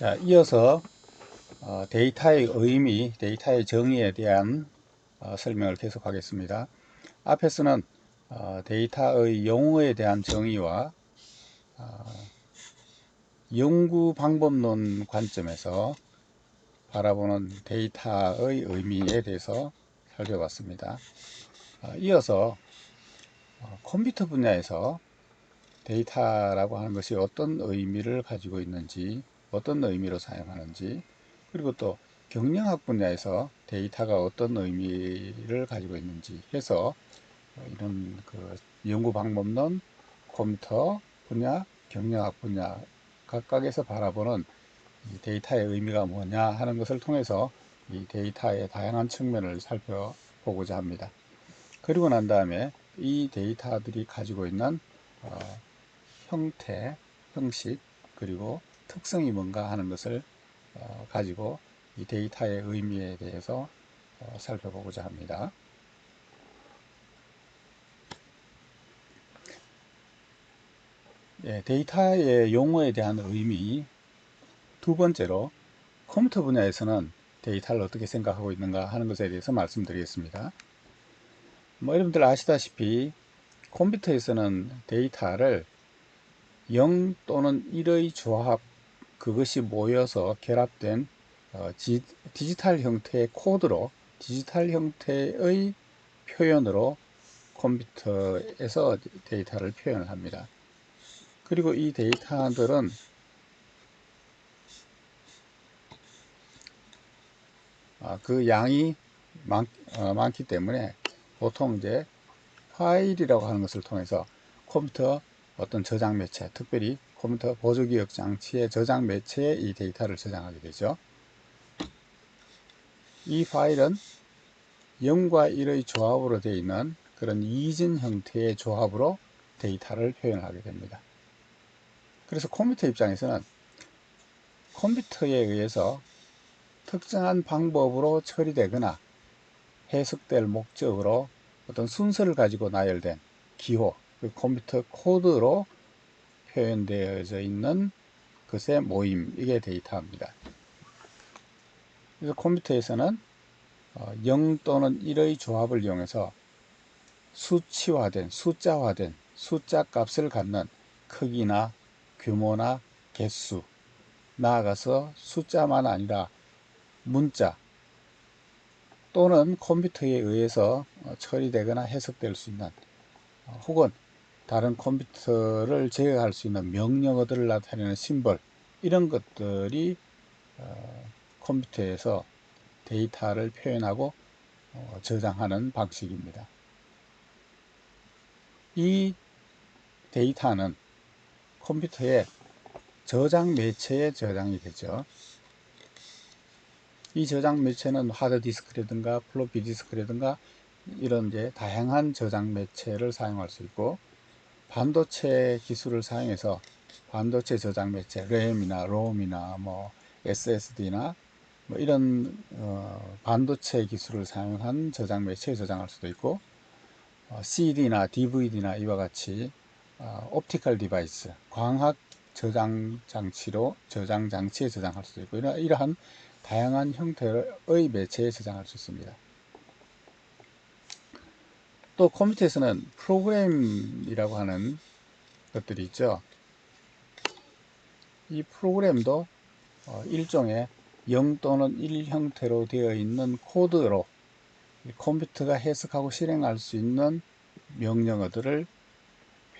자, 이어서 데이터의 의미, 데이터의 정의에 대한 설명을 계속하겠습니다. 앞에서는 데이터의 용어에 대한 정의와 연구 방법론 관점에서 바라보는 데이터의 의미에 대해서 살펴봤습니다. 이어서 컴퓨터 분야에서 데이터라고 하는 것이 어떤 의미를 가지고 있는지, 어떤 의미로 사용하는지, 그리고 또 경영학 분야에서 데이터가 어떤 의미를 가지고 있는지 해서 이런 그 연구 방법론, 컴퓨터 분야, 경영학 분야 각각에서 바라보는 이 데이터의 의미가 뭐냐 하는 것을 통해서 이 데이터의 다양한 측면을 살펴보고자 합니다. 그리고 난 다음에 이 데이터들이 가지고 있는 형태, 형식, 그리고 특성이 뭔가 하는 것을 가지고 이 데이터의 의미에 대해서 살펴보고자 합니다. 예, 데이터의 용어에 대한 의미, 두 번째로 컴퓨터 분야에서는 데이터를 어떻게 생각하고 있는가 하는 것에 대해서 말씀드리겠습니다. 여러분들 아시다시피 컴퓨터에서는 데이터를 0 또는 1의 조합, 그것이 모여서 결합된 디지털 형태의 코드로, 디지털 형태의 표현으로 컴퓨터에서 데이터를 표현을 합니다. 그리고 이 데이터들은 그 양이 많기 때문에 보통 이제 파일이라고 하는 것을 통해서 컴퓨터 어떤 저장 매체, 특별히 컴퓨터 보조기억 장치의 저장 매체에 이 데이터를 저장하게 되죠. 이 파일은 0과 1의 조합으로 되어 있는 그런 이진 형태의 조합으로 데이터를 표현하게 됩니다. 그래서 컴퓨터 입장에서는 컴퓨터에 의해서 특정한 방법으로 처리되거나 해석될 목적으로 어떤 순서를 가지고 나열된 기호, 그 컴퓨터 코드로 표현되어져 있는 것의 모임, 이게 데이터입니다. 그래서 컴퓨터에서는 0 또는 1의 조합을 이용해서 수치화된, 숫자화된 숫자 값을 갖는 크기나 규모나 개수, 나아가서 숫자만 아니라 문자 또는 컴퓨터에 의해서 처리되거나 해석될 수 있는 혹은 다른 컴퓨터를 제어할 수 있는 명령어들을 나타내는 심벌, 이런 것들이 컴퓨터에서 데이터를 표현하고 저장하는 방식입니다. 이 데이터는 컴퓨터의 저장 매체에 저장이 되죠. 이 저장 매체는 하드디스크라든가 플로피 디스크라든가 이런 이제 다양한 저장 매체를 사용할 수 있고, 반도체 기술을 사용해서 반도체 저장 매체, 램이나 롬이나 SSD나 이런 반도체 기술을 사용한 저장 매체에 저장할 수도 있고, CD나 DVD나 이와 같이 옵티컬 디바이스, 광학 저장 장치에 저장할 수도 있고, 이러한 다양한 형태의 매체에 저장할 수 있습니다. 또 컴퓨터에서는 프로그램이라고 하는 것들이 있죠. 이 프로그램도 일종의 0 또는 1 형태로 되어 있는 코드로 컴퓨터가 해석하고 실행할 수 있는 명령어들을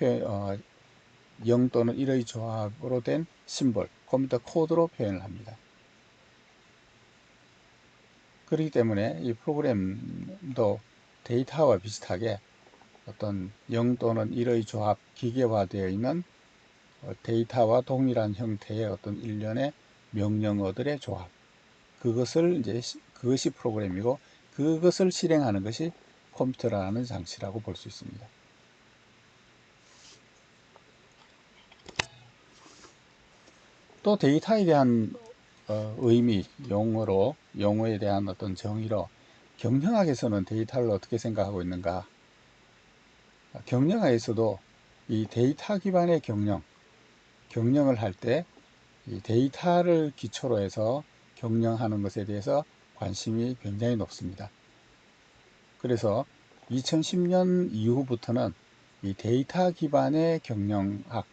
0 또는 1의 조합으로 된 심볼, 컴퓨터 코드로 표현을 합니다. 그렇기 때문에 이 프로그램도 데이터와 비슷하게 어떤 0 또는 1의 조합, 기계화되어 있는 데이터와 동일한 형태의 어떤 일련의 명령어들의 조합, 그것이 프로그램이고, 그것을 실행하는 것이 컴퓨터라는 장치라고 볼 수 있습니다. 또 데이터에 대한 의미, 용어에 대한 어떤 정의로 경영학에서는 데이터를 어떻게 생각하고 있는가? 경영학에서도 이 데이터 기반의 경영을 할 때 이 데이터를 기초로 해서 경영하는 것에 대해서 관심이 굉장히 높습니다. 그래서 2010년 이후부터는 이 데이터 기반의 경영학,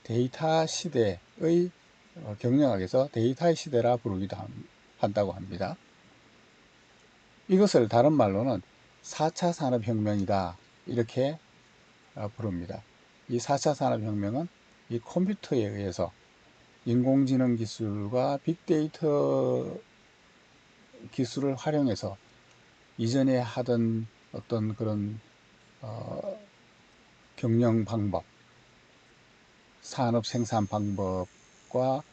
데이터 시대의 경영학에서 데이터의 시대라 부르기도 한다고 합니다. 이것을 다른 말로는 4차 산업혁명이다 이렇게 부릅니다. 이 4차 산업혁명은 이 컴퓨터에 의해서 인공지능 기술과 빅데이터 기술을 활용해서 이전에 하던 어떤 그런 경영 방법, 산업 생산 방법과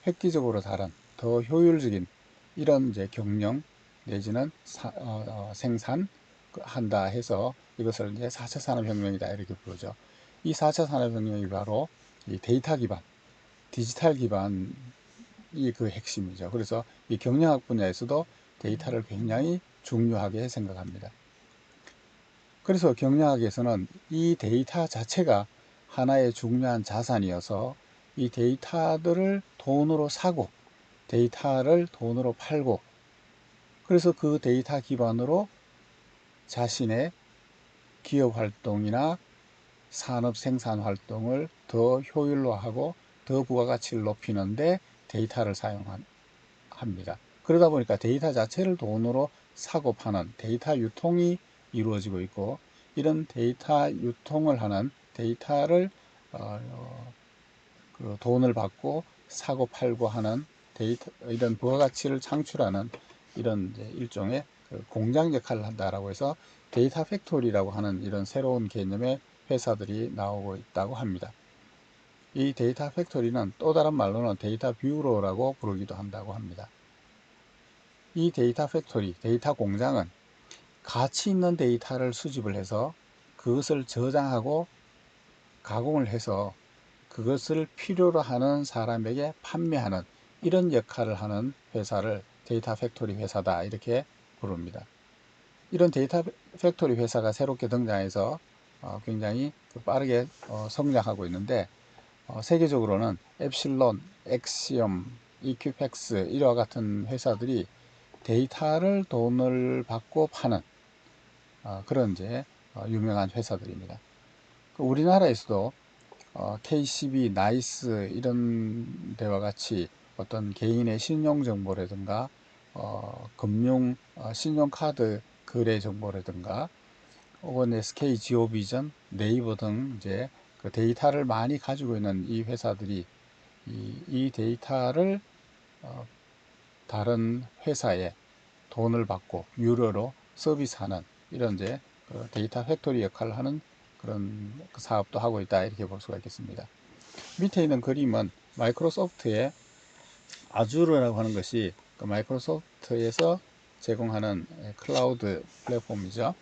획기적으로 다른 더 효율적인 이런 이제 경영 내지는 생산한다 해서 이것을 이제 4차 산업혁명이다 이렇게 부르죠. 이 4차 산업혁명이 바로 이 데이터 기반, 디지털 기반이 그 핵심이죠. 그래서 이 경영학 분야에서도 데이터를 굉장히 중요하게 생각합니다. 그래서 경영학에서는 이 데이터 자체가 하나의 중요한 자산이어서 이 데이터들을 돈으로 사고 데이터를 돈으로 팔고 그래서 그 데이터 기반으로 자신의 기업 활동이나 산업 생산 활동을 더 효율화하고 더 부가가치를 높이는데 데이터를 사용합니다. 그러다 보니까 데이터 자체를 돈으로 사고 파는 데이터 유통이 이루어지고 있고 이런 데이터 유통을 하는 데이터를 그 돈을 받고 사고 팔고 하는 데이터 이런 부가가치를 창출하는 이런 일종의 그 공장 역할을 한다라고 해서 데이터 팩토리라고 하는 이런 새로운 개념의 회사들이 나오고 있다고 합니다. 이 데이터 팩토리는 또 다른 말로는 데이터 뷰로라고 부르기도 한다고 합니다. 이 데이터 팩토리, 데이터 공장은 가치 있는 데이터를 수집을 해서 그것을 저장하고 가공을 해서 그것을 필요로 하는 사람에게 판매하는 이런 역할을 하는 회사를 데이터 팩토리 회사다 이렇게 부릅니다. 이런 데이터 팩토리 회사가 새롭게 등장해서 굉장히 빠르게 성장하고 있는데 세계적으로는 엡실론, 엑시엄, 이큐팩스 이와 같은 회사들이 데이터를 돈을 받고 파는 그런 이제 유명한 회사들입니다. 우리나라에서도 KCB, 나이스 이런 데와 같이 어떤 개인의 신용 정보라든가 금융 신용카드 거래 정보라든가 혹은 SK 지오비전, 네이버 등 이제 그 데이터를 많이 가지고 있는 이 회사들이 이 데이터를 다른 회사에 돈을 받고 유료로 서비스하는 이런 이제 그 데이터 팩토리 역할을 하는 그런 사업도 하고 있다 이렇게 볼 수가 있겠습니다. 밑에 있는 그림은 마이크로소프트의 아주르라고 하는 것이 그 마이크로소프트에서 제공하는 클라우드 플랫폼이죠.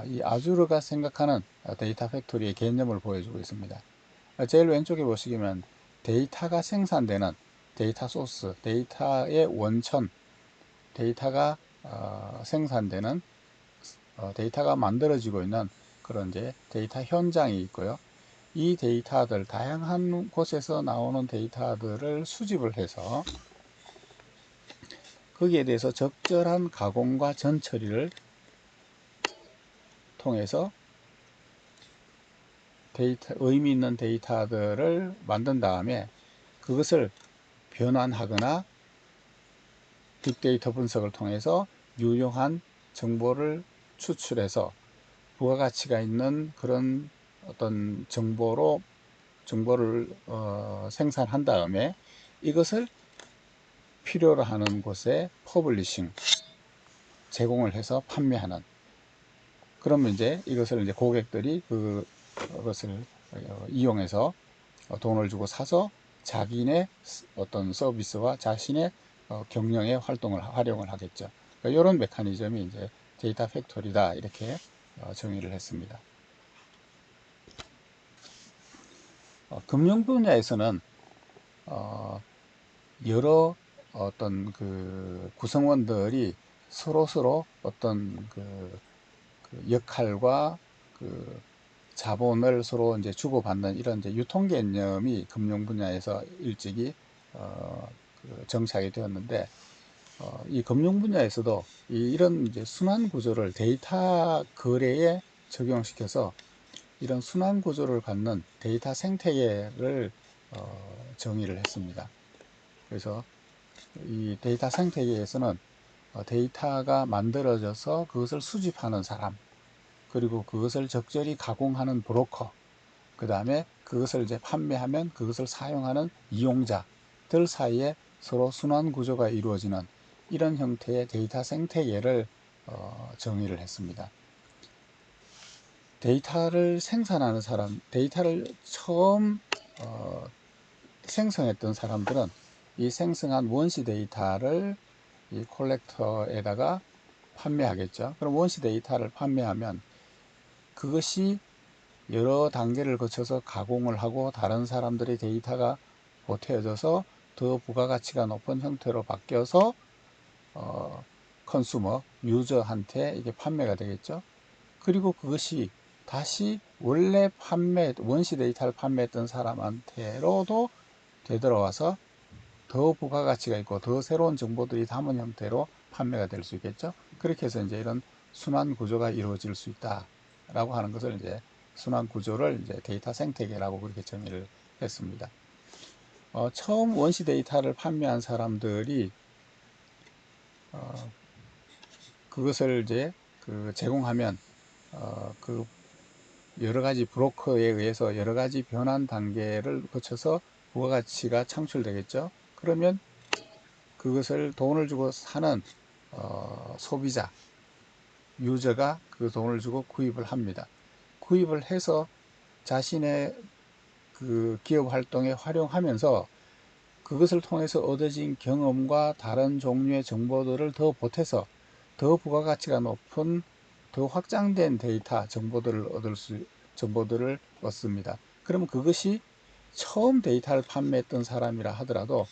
이 아주르가 생각하는 데이터 팩토리의 개념을 보여주고 있습니다. 제일 왼쪽에 보시면 데이터가 생산되는 데이터 소스, 데이터의 원천, 데이터가 생산되는 데이터가 만들어지고 있는 그런 이제 데이터 현장이 있고요. 이 데이터들 다양한 곳에서 나오는 데이터들을 수집을 해서 거기에 대해서 적절한 가공과 전처리를 통해서 의미 있는 데이터들을 만든 다음에 그것을 변환하거나 빅데이터 분석을 통해서 유용한 정보를 추출해서 부가가치가 있는 그런 어떤 정보를 생산한 다음에 이것을 필요로 하는 곳에 퍼블리싱 제공을 해서 판매하는 그러면 이제 이것을 이제 고객들이 그것을 이용해서 돈을 주고 사서 자기네 어떤 서비스와 자신의 경영의 활용을 하겠죠. 그러니까 이런 메커니즘이 이제 데이터 팩토리다 이렇게 정의를 했습니다. 금융 분야에서는 여러 어떤 그 구성원들이 서로 어떤 그 역할과 그 자본을 서로 이제 주고받는 이런 이제 유통 개념이 금융 분야에서 일찍이 정착이 되었는데, 이 금융 분야에서도 이런 이제 순환 구조를 데이터 거래에 적용시켜서 이런 순환 구조를 갖는 데이터 생태계를 정의를 했습니다. 그래서 이 데이터 생태계에서는 데이터가 만들어져서 그것을 수집하는 사람, 그리고 그것을 적절히 가공하는 브로커, 그 다음에 그것을 이제 판매하면 그것을 사용하는 이용자들 사이에 서로 순환 구조가 이루어지는 이런 형태의 데이터 생태계를 정의를 했습니다. 데이터를 생산하는 사람, 데이터를 처음 생성했던 사람들은 이 생성한 원시 데이터를 이 콜렉터에다가 판매하겠죠. 그럼 원시 데이터를 판매하면 그것이 여러 단계를 거쳐서 가공을 하고 다른 사람들의 데이터가 보태어져서 더 부가가치가 높은 형태로 바뀌어서 컨슈머, 유저한테 이게 판매가 되겠죠. 그리고 그것이 다시 원래 원시 데이터를 판매했던 사람한테로도 되돌아와서 더 부가가치가 있고 더 새로운 정보들이 담은 형태로 판매가 될 수 있겠죠. 그렇게 해서 이제 이런 순환 구조가 이루어질 수 있다라고 하는 것을 이제 순환 구조를 이제 데이터 생태계라고 그렇게 정의를 했습니다. 처음 원시 데이터를 판매한 사람들이 그것을 이제 제공하면 그 여러 가지 브로커에 의해서 여러 가지 변환 단계를 거쳐서 부가가치가 창출되겠죠. 그러면 그것을 돈을 주고 사는 소비자, 유저가 그 돈을 주고 구입을 합니다. 구입을 해서 자신의 그 기업 활동에 활용하면서 그것을 통해서 얻어진 경험과 다른 종류의 정보들을 더 보태서 더 부가가치가 높은 더 확장된 데이터 정보들을 얻습니다. 그러면 그것이 처음 데이터를 판매했던 사람이라 하더라도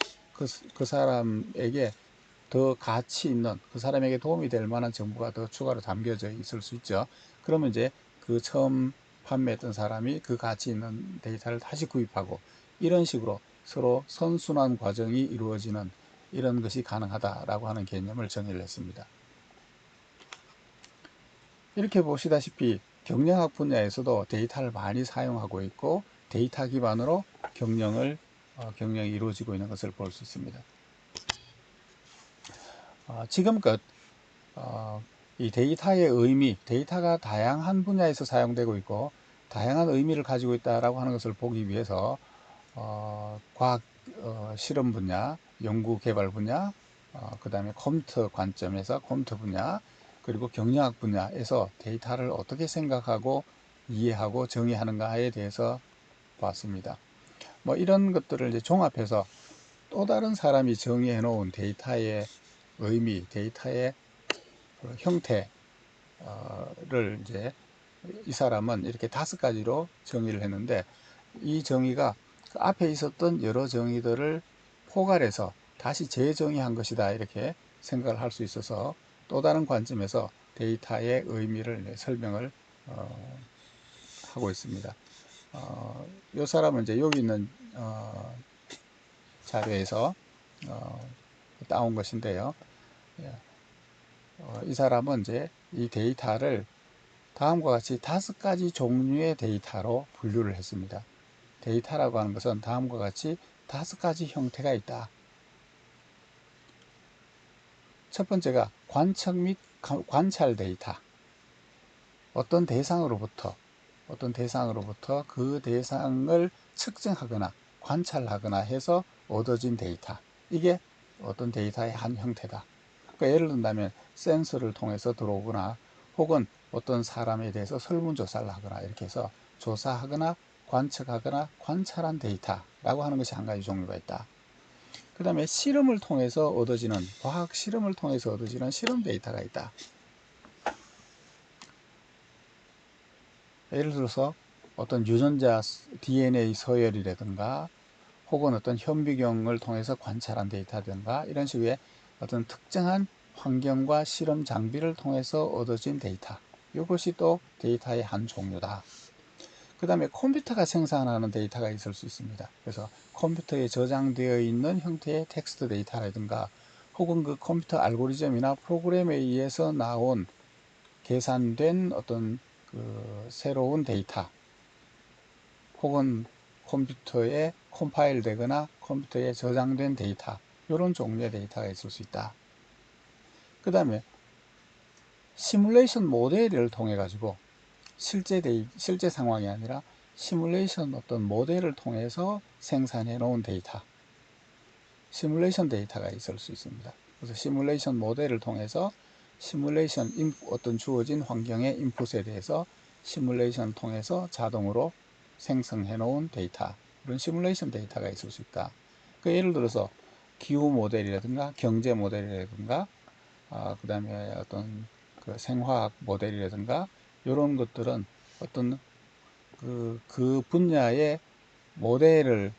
그 사람에게 더 가치 있는, 그 사람에게 도움이 될 만한 정보가 더 추가로 담겨져 있을 수 있죠. 그러면 이제 그 처음 판매했던 사람이 그 가치 있는 데이터를 다시 구입하고 이런 식으로 서로 선순환 과정이 이루어지는 이런 것이 가능하다라고 하는 개념을 정의를 했습니다. 이렇게 보시다시피 경영학 분야에서도 데이터를 많이 사용하고 있고 데이터 기반으로 경영이 이루어지고 있는 것을 볼 수 있습니다. 지금껏 이 데이터의 의미, 데이터가 다양한 분야에서 사용되고 있고 다양한 의미를 가지고 있다라고 하는 것을 보기 위해서 과학 실험 분야, 연구 개발 분야, 그 다음에 컴퓨터 관점에서 컴퓨터 분야, 그리고 경영학 분야에서 데이터를 어떻게 생각하고 이해하고 정의하는가에 대해서 봤습니다. 뭐 이런 것들을 이제 종합해서 또 다른 사람이 정의해 놓은 데이터의 의미, 데이터의 형태를 이제 이 사람은 이렇게 5가지로 정의를 했는데 이 정의가 그 앞에 있었던 여러 정의들을 포괄해서 다시 재정의한 것이다 이렇게 생각을 할 수 있어서 또 다른 관점에서 데이터의 의미를 설명을 하고 있습니다. 이 사람은 이제 여기 있는 자료에서 따온 것인데요. 이 사람은 이제 이 데이터를 다음과 같이 5가지 종류의 데이터로 분류를 했습니다. 데이터라고 하는 것은 다음과 같이 5가지 형태가 있다. 첫 번째가 관측 및 관찰 데이터. 어떤 대상으로부터 그 대상을 측정하거나 관찰하거나 해서 얻어진 데이터. 이게 어떤 데이터의 한 형태다. 그러니까 예를 든다면 센서를 통해서 들어오거나 혹은 어떤 사람에 대해서 설문조사를 하거나 이렇게 해서 조사하거나 관측하거나 관찰한 데이터라고 하는 것이 한 가지 종류가 있다. 그 다음에 과학 실험을 통해서 얻어지는 실험 데이터가 있다. 예를 들어서 어떤 유전자 DNA 서열이라든가 혹은 어떤 현미경을 통해서 관찰한 데이터든가 이런 식의 어떤 특정한 환경과 실험 장비를 통해서 얻어진 데이터. 이것이 또 데이터의 한 종류다. 그 다음에 컴퓨터가 생산하는 데이터가 있을 수 있습니다. 그래서 컴퓨터에 저장되어 있는 형태의 텍스트 데이터라든가 혹은 그 컴퓨터 알고리즘이나 프로그램에 의해서 나온 계산된 어떤 그 새로운 데이터 혹은 컴퓨터에 컴파일 되거나 컴퓨터에 저장된 데이터, 이런 종류의 데이터가 있을 수 있다. 그 다음에 시뮬레이션 모델을 통해 가지고 실제 상황이 아니라 시뮬레이션 어떤 모델을 통해서 생산해 놓은 데이터, 시뮬레이션 데이터가 있을 수 있습니다. 그래서 시뮬레이션 모델을 통해서 어떤 주어진 환경의 인풋에 대해서 시뮬레이션을 통해서 자동으로 생성해 놓은 데이터, 이런 시뮬레이션 데이터가 있을 수 있다. 그 예를 들어서 기후 모델이라든가 경제 모델이라든가 그 다음에 어떤 그 생화학 모델이라든가 이런 것들은 어떤 그 분야의 모델을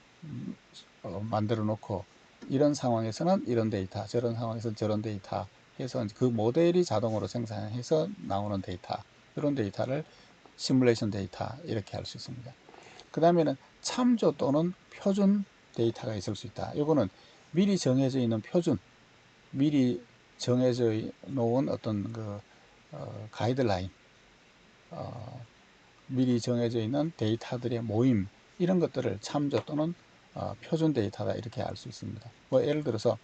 만들어 놓고 이런 상황에서는 이런 데이터, 저런 상황에서는 저런 데이터 해서 그 모델이 자동으로 생산해서 나오는 데이터, 이런 데이터를 시뮬레이션 데이터 이렇게 할 수 있습니다. 그 다음에는 참조 또는 표준 데이터가 있을 수 있다. 이거는 미리 정해져 있는 표준, 미리 정해져 놓은 어떤 그 가이드라인, 미리 정해져 있는 데이터들의 모임, 이런 것들을 참조 또는 표준 데이터다 이렇게 알 수 있습니다. 뭐 예를 들어서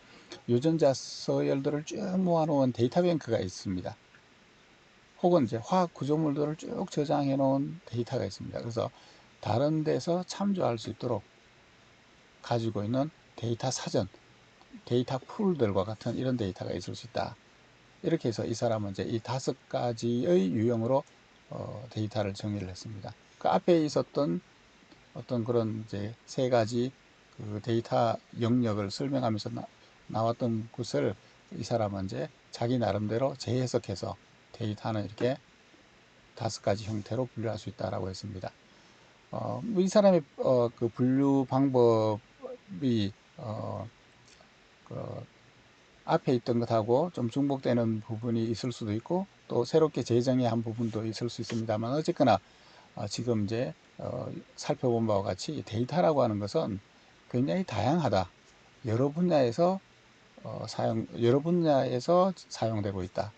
유전자 서열들을 쭉 모아놓은 데이터뱅크가 있습니다. 혹은 이제 화학 구조물들을 쭉 저장해 놓은 데이터가 있습니다. 그래서 다른 데서 참조할 수 있도록 가지고 있는 데이터 사전, 데이터 풀들과 같은 이런 데이터가 있을 수 있다. 이렇게 해서 이 사람은 이제 이 5가지의 유형으로 데이터를 정의를 했습니다. 그 앞에 있었던 어떤 그런 이제 3가지 그 데이터 영역을 설명하면서 나왔던 것을 이 사람은 이제 자기 나름대로 재해석해서 데이터는 이렇게 5가지 형태로 분류할 수 있다라고 했습니다. 이 사람의 그 분류 방법이 그 앞에 있던 것하고 좀 중복되는 부분이 있을 수도 있고 또 새롭게 재정의한 부분도 있을 수 있습니다만 어쨌거나 지금 이제 살펴본 바와 같이 데이터라고 하는 것은 굉장히 다양하다. 여러 분야에서 사용되고 있다.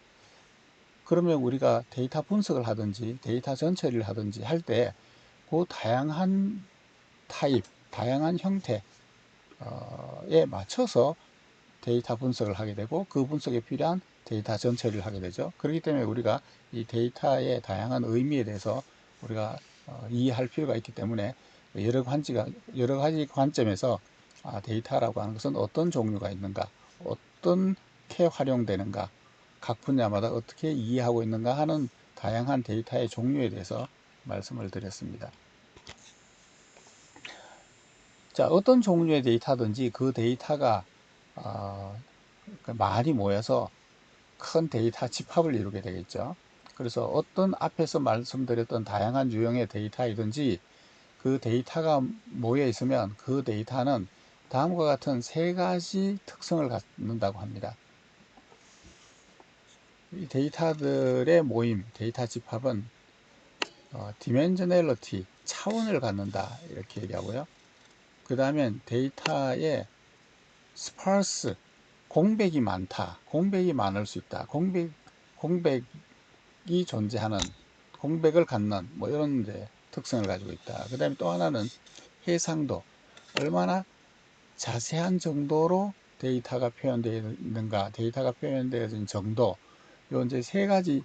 그러면 우리가 데이터 분석을 하든지 데이터 전처리를 하든지 할 때 그 다양한 타입, 다양한 형태에 맞춰서 데이터 분석을 하게 되고 그 분석에 필요한 데이터 전처리를 하게 되죠. 그렇기 때문에 우리가 이 데이터의 다양한 의미에 대해서 우리가 이해할 필요가 있기 때문에 여러 가지 관점에서 데이터라고 하는 것은 어떤 종류가 있는가, 어떻게 활용되는가, 각 분야마다 어떻게 이해하고 있는가 하는 다양한 데이터의 종류에 대해서 말씀을 드렸습니다. 자, 어떤 종류의 데이터든지 그 데이터가 많이 모여서 큰 데이터 집합을 이루게 되겠죠. 그래서 어떤 앞에서 말씀드렸던 다양한 유형의 데이터이든지 그 데이터가 모여 있으면 그 데이터는 다음과 같은 3가지 특성을 갖는다고 합니다. 이 데이터들의 모임, 데이터 집합은 디멘저널리티, 차원을 갖는다 이렇게 얘기하고요. 그 다음엔 데이터의 스파스, 공백이 많다, 공백이 많을 수 있다, 공백이 존재하는, 공백을 갖는 뭐 이런 이제 특성을 가지고 있다. 그 다음에 또 하나는 해상도, 얼마나 자세한 정도로 데이터가 표현되어 있는가, 데이터가 표현되어진 정도, 요 이제 3가지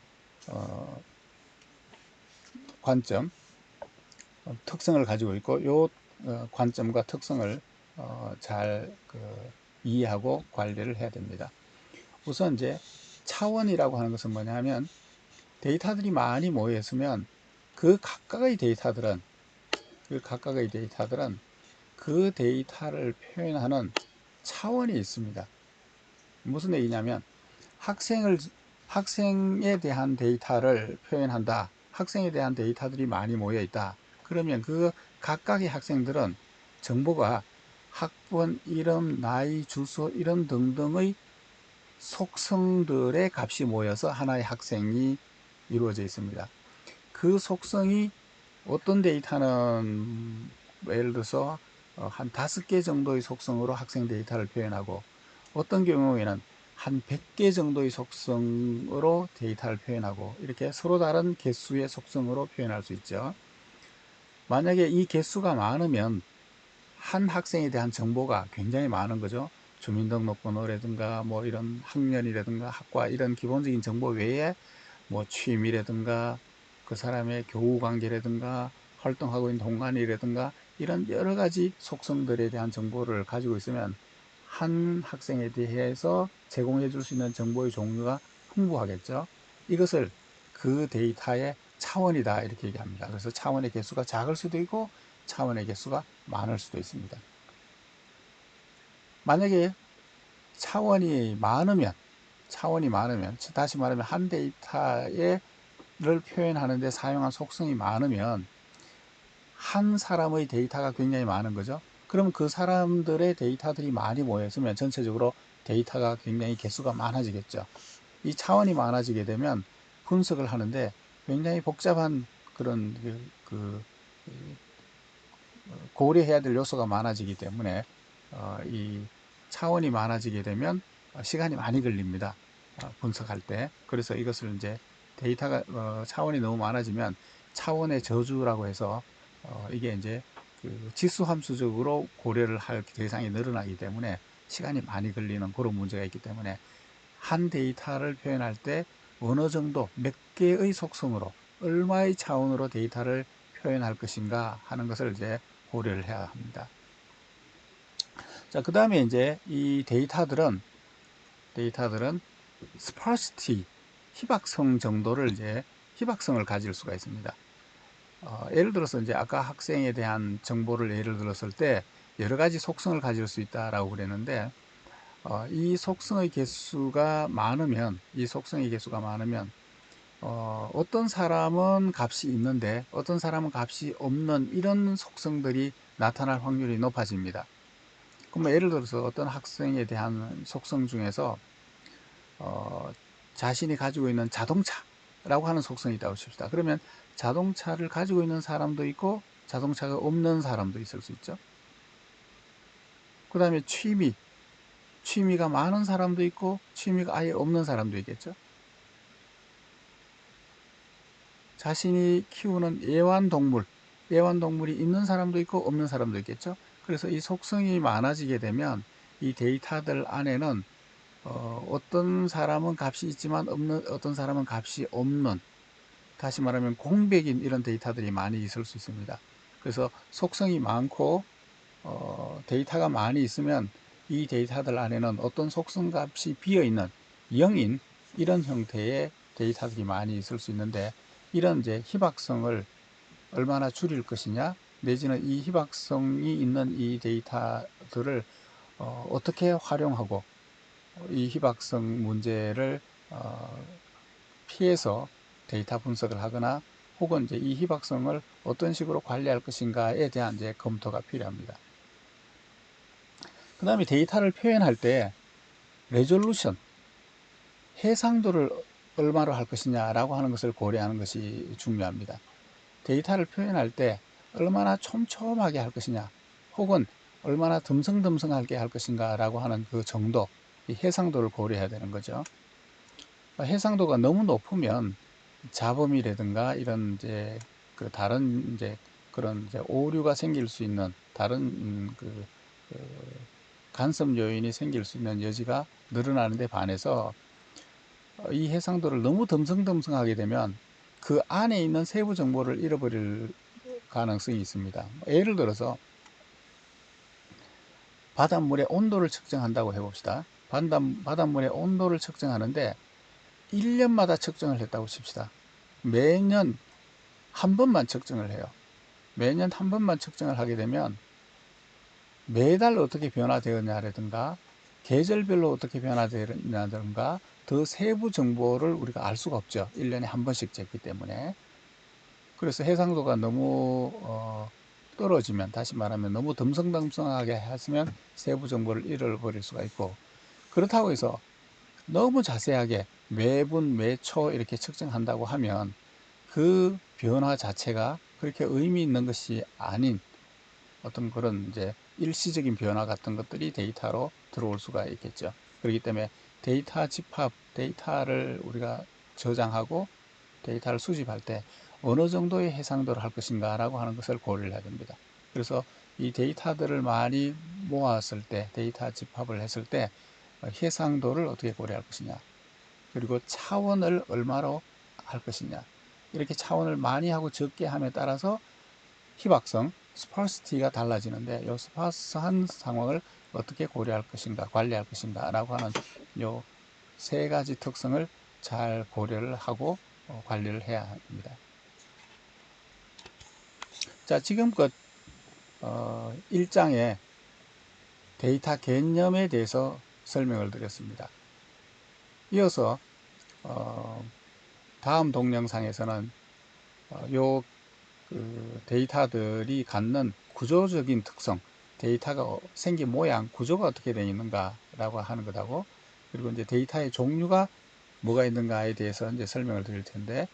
관점, 특성을 가지고 있고 요 관점과 특성을 잘 이해하고 관리를 해야 됩니다. 우선 이제 차원이라고 하는 것은 뭐냐면 데이터들이 많이 모여 있으면 그 각각의 데이터들은 그 데이터를 표현하는 차원이 있습니다. 무슨 얘기냐면 학생에 대한 데이터를 표현한다. 학생에 대한 데이터들이 많이 모여 있다. 그러면 그 각각의 학생들은 정보가 학번, 이름, 나이, 주소 이런 등등의 속성들의 값이 모여서 하나의 학생이 이루어져 있습니다. 그 속성이 어떤 데이터는 예를 들어서 한 5개 정도의 속성으로 학생 데이터를 표현하고, 어떤 경우에는 한 100개 정도의 속성으로 데이터를 표현하고, 이렇게 서로 다른 개수의 속성으로 표현할 수 있죠. 만약에 이 개수가 많으면 한 학생에 대한 정보가 굉장히 많은 거죠. 주민등록번호라든가 뭐 이런 학년이라든가 학과 이런 기본적인 정보 외에 뭐 취미라든가 그 사람의 교우 관계라든가 활동하고 있는 동간이라든가 이런 여러 가지 속성들에 대한 정보를 가지고 있으면 한 학생에 대해서 제공해 줄 수 있는 정보의 종류가 풍부하겠죠. 이것을 그 데이터의 차원이다 이렇게 얘기합니다. 그래서 차원의 개수가 작을 수도 있고 차원의 개수가 많을 수도 있습니다. 만약에 차원이 많으면 다시 말하면 한 데이터를 표현하는 데 사용한 속성이 많으면 한 사람의 데이터가 굉장히 많은 거죠. 그러면 그 사람들의 데이터들이 많이 모였으면 전체적으로 데이터가 굉장히 개수가 많아지겠죠. 이 차원이 많아지게 되면 분석을 하는데 굉장히 복잡한 그런 고려해야 될 요소가 많아지기 때문에 이 차원이 많아지게 되면 시간이 많이 걸립니다. 분석할 때. 그래서 이것을 이제 데이터가 차원이 너무 많아지면 차원의 저주라고 해서 이게 이제 그 지수함수적으로 고려를 할 대상이 늘어나기 때문에 시간이 많이 걸리는 그런 문제가 있기 때문에 한 데이터를 표현할 때 어느 정도 몇 개의 속성으로 얼마의 차원으로 데이터를 표현할 것인가 하는 것을 이제 고려를 해야 합니다. 자, 그 다음에 이제 이 데이터들은 sparsity, 희박성 정도를 이제 희박성을 가질 수가 있습니다. 예를 들어서 이제 아까 학생에 대한 정보를 예를 들었을 때 여러 가지 속성을 가질 수 있다라고 그랬는데 이 속성의 개수가 많으면 어떤 사람은 값이 있는데 어떤 사람은 값이 없는 이런 속성들이 나타날 확률이 높아집니다. 그럼 예를 들어서 어떤 학생에 대한 속성 중에서 자신이 가지고 있는 자동차라고 하는 속성이 있다고 칩시다. 그러면 자동차를 가지고 있는 사람도 있고 자동차가 없는 사람도 있을 수 있죠. 그 다음에 취미가 많은 사람도 있고 취미가 아예 없는 사람도 있겠죠. 자신이 키우는 애완동물이 있는 사람도 있고 없는 사람도 있겠죠. 그래서 이 속성이 많아지게 되면 이 데이터들 안에는 어떤 사람은 값이 있지만 어떤 사람은 값이 없는, 다시 말하면 공백인 이런 데이터들이 많이 있을 수 있습니다. 그래서 속성이 많고 데이터가 많이 있으면 이 데이터들 안에는 어떤 속성 값이 비어있는 0인 이런 형태의 데이터들이 많이 있을 수 있는데, 이런 이제 희박성을 얼마나 줄일 것이냐, 내지는 이 희박성이 있는 이 데이터들을 어떻게 활용하고 이 희박성 문제를 피해서 데이터 분석을 하거나 혹은 이제 이 희박성을 어떤 식으로 관리할 것인가에 대한 이제 검토가 필요합니다. 그 다음에 데이터를 표현할 때 레졸루션, 해상도를 얼마로 할 것이냐라고 하는 것을 고려하는 것이 중요합니다. 데이터를 표현할 때 얼마나 촘촘하게 할 것이냐 혹은 얼마나 듬성듬성하게 할 것인가 라고 하는 그 정도, 이 해상도를 고려해야 되는 거죠. 해상도가 너무 높으면 잡음이라든가 이런 이제 그 다른 이제 그런 이제 오류가 생길 수 있는 다른 그 간섭 요인이 생길 수 있는 여지가 늘어나는데 반해서 이 해상도를 너무 듬성듬성하게 되면 그 안에 있는 세부 정보를 잃어버릴 가능성이 있습니다. 예를 들어서 바닷물의 온도를 측정한다고 해봅시다. 바닷물의 온도를 측정하는데 1년마다 측정을 했다고 칩시다. 매년 한 번만 측정을 해요. 매년 한 번만 측정을 하게 되면 매달 어떻게 변화되었냐라든가 계절별로 어떻게 변화되었냐든가 더 세부 정보를 우리가 알 수가 없죠. 1년에 한 번씩 쟀기 때문에. 그래서 해상도가 너무 떨어지면, 다시 말하면 너무 듬성듬성하게 했으면 세부 정보를 잃어버릴 수가 있고, 그렇다고 해서 너무 자세하게 매분 매초 이렇게 측정한다고 하면 그 변화 자체가 그렇게 의미 있는 것이 아닌 어떤 그런 이제 일시적인 변화 같은 것들이 데이터로 들어올 수가 있겠죠. 그렇기 때문에 데이터 집합, 데이터를 우리가 저장하고 데이터를 수집할 때 어느 정도의 해상도를 할 것인가 라고 하는 것을 고려를 해야 됩니다. 그래서 이 데이터들을 많이 모았을 때, 데이터 집합을 했을 때 해상도를 어떻게 고려할 것이냐, 그리고 차원을 얼마로 할 것이냐, 이렇게 차원을 많이 하고 적게 함에 따라서 희박성, 스파르시티가 달라지는데 이 스파스한 상황을 어떻게 고려할 것인가, 관리할 것인가 라고 하는 요 세 가지 특성을 잘 고려를 하고 관리를 해야 합니다. 자, 지금껏 1장에 데이터 개념에 대해서 설명을 드렸습니다. 이어서 다음 동영상에서는 요 데이터들이 갖는 구조적인 특성, 데이터가 생긴 모양, 구조가 어떻게 되어 있는가 라고 하는 것하고, 그리고 이제 데이터의 종류가 뭐가 있는가에 대해서 이제 설명을 드릴 텐데,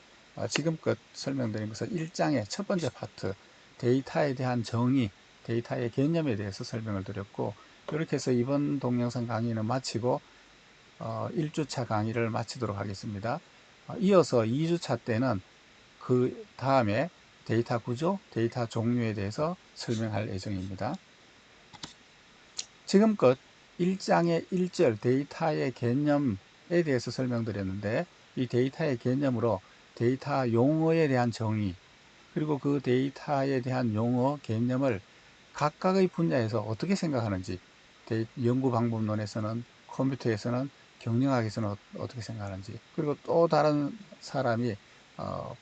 지금껏 설명드린 것은 1장의 첫 번째 파트, 데이터에 대한 정의, 데이터의 개념에 대해서 설명을 드렸고, 이렇게 해서 이번 동영상 강의는 마치고 1주차 강의를 마치도록 하겠습니다. 이어서 2주차 때는 그 다음에 데이터 구조, 데이터 종류에 대해서 설명할 예정입니다. 지금껏 1장의 1절 데이터의 개념에 대해서 설명드렸는데, 이 데이터의 개념으로 데이터 용어에 대한 정의, 그리고 그 데이터에 대한 용어, 개념을 각각의 분야에서 어떻게 생각하는지, 연구 방법론에서는, 컴퓨터에서는, 경영학에서는 어떻게 생각하는지, 그리고 또 다른 사람이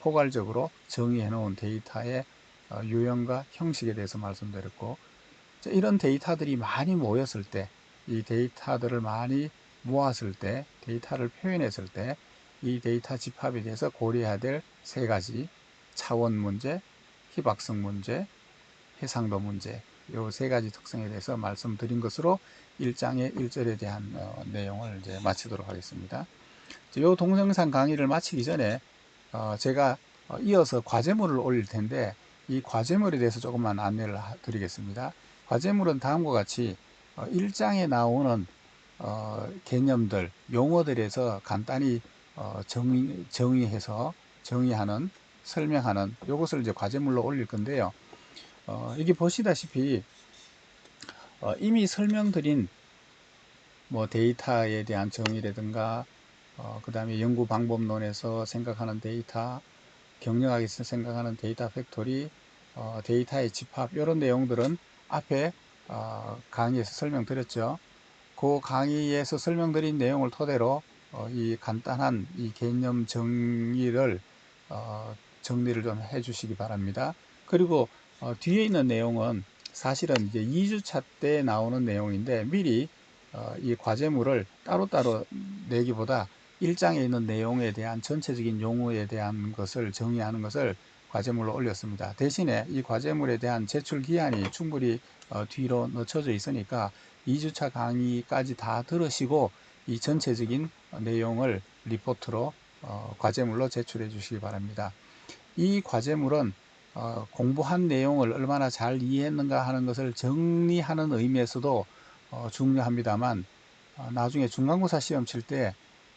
포괄적으로 정의해 놓은 데이터의 유형과 형식에 대해서 말씀드렸고, 이런 데이터들이 많이 모였을 때, 이 데이터들을 많이 모았을 때, 데이터를 표현했을 때, 이 데이터 집합에 대해서 고려해야 될 세 가지, 차원 문제, 희박성 문제, 해상도 문제, 이 세 가지 특성에 대해서 말씀드린 것으로 1장의 1절에 대한 내용을 이제 마치도록 하겠습니다. 이 동영상 강의를 마치기 전에 제가 이어서 과제물을 올릴 텐데, 이 과제물에 대해서 조금만 안내를 드리겠습니다. 과제물은 다음과 같이 1장에 나오는 개념들, 용어들에서 간단히 정의해서 정의하는, 설명하는 요것을 이제 과제물로 올릴 건데요. 여기 보시다시피 이미 설명드린 뭐 데이터에 대한 정의라든가 그 다음에 연구 방법론에서 생각하는 데이터, 경영학에서 생각하는 데이터 팩토리, 데이터의 집합, 이런 내용들은 앞에 강의에서 설명드렸죠. 그 강의에서 설명드린 내용을 토대로 이 간단한 이 개념 정의를 정리를 좀 해주시기 바랍니다. 그리고 뒤에 있는 내용은 사실은 이제 2주차 때 나오는 내용인데, 미리 이 과제물을 따로따로 내기보다 1장에 있는 내용에 대한 전체적인 용어에 대한 것을 정의하는 것을 과제물로 올렸습니다. 대신에 이 과제물에 대한 제출 기한이 충분히 뒤로 늦춰져 있으니까 2주차 강의까지 다 들으시고 이 전체적인 내용을 리포트로 과제물로 제출해 주시기 바랍니다. 이 과제물은 공부한 내용을 얼마나 잘 이해했는가 하는 것을 정리하는 의미에서도 중요합니다만, 나중에 중간고사 시험 칠 때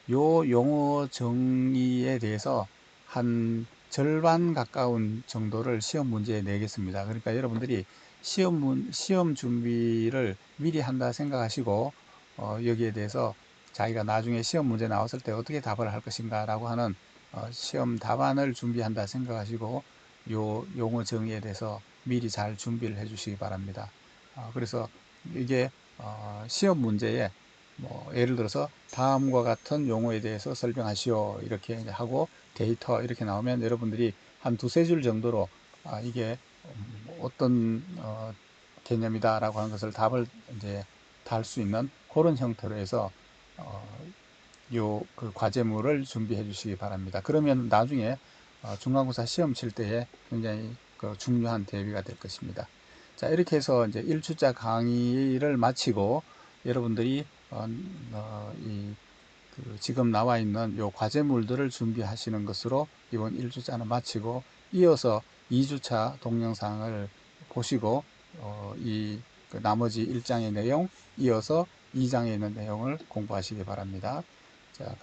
요 용어 정의에 대해서 한 절반 가까운 정도를 시험 문제에 내겠습니다. 그러니까 여러분들이 시험 준비를 미리 한다 생각하시고 여기에 대해서 자기가 나중에 시험 문제 나왔을 때 어떻게 답을 할 것인가 라고 하는 시험 답안을 준비한다 생각하시고 요 용어 정의에 대해서 미리 잘 준비를 해 주시기 바랍니다. 그래서 이게 시험 문제에 뭐 예를 들어서 다음과 같은 용어에 대해서 설명하시오 이렇게 하고 데이터 이렇게 나오면 여러분들이 한 두세 줄 정도로 이게 어떤 개념이다 라고 하는 것을 답을 이제 달 수 있는 그런 형태로 해서 그 과제물을 준비해 주시기 바랍니다. 그러면 나중에 중간고사 시험 칠 때에 굉장히 중요한 대비가 될 것입니다. 자, 이렇게 해서 이제 1주차 강의를 마치고 여러분들이 지금 나와 있는 요 과제물들을 준비하시는 것으로 이번 1주차는 마치고, 이어서 2주차 동영상을 보시고 그 나머지 1장의 내용 이어서 2장에 있는 내용을 공부하시기 바랍니다. 자,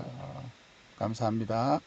감사합니다.